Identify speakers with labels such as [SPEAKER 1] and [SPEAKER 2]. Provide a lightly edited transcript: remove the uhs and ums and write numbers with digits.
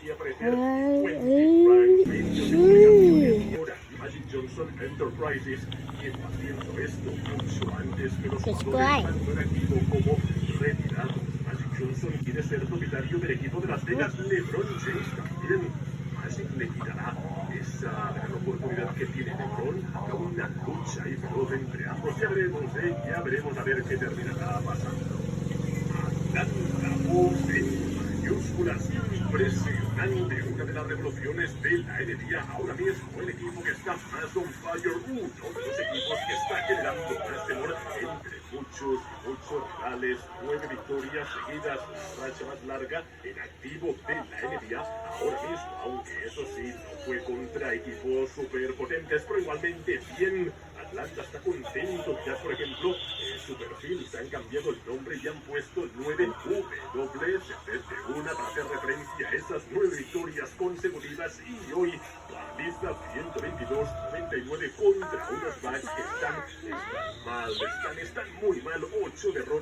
[SPEAKER 1] aquí aparecer Magic Johnson Enterprises, quien haciendo esto mucho antes que los jugadores tanto en activo como retirados. Magic Johnson quiere ser propietario del equipo de Las Vegas. LeBron James también. Magic le quitará esa gran oportunidad que tiene LeBron a una lucha y feroz entre ambos. Ya veremos a ver qué terminará pasando. Atlanta Voz en mayúsculas, impresionante, una de las revoluciones de la NBA. Ahora mismo el equipo que está más on fire, uno de los equipos que está generando más temor entre muchos rivales. 9 victorias seguidas, la racha más larga en activo de la NBA ahora mismo, aunque eso sí, no fue contra equipos superpotentes, pero igualmente bien. Atlanta está contento, ya por ejemplo, en su perfil se han cambiado el nombre y han puesto 9W en vez de una para hacer referencia a esas 9 victorias consecutivas. Y hoy la lista 122-99 contra unos Bucks que están mal, están muy mal, 8 derrotas.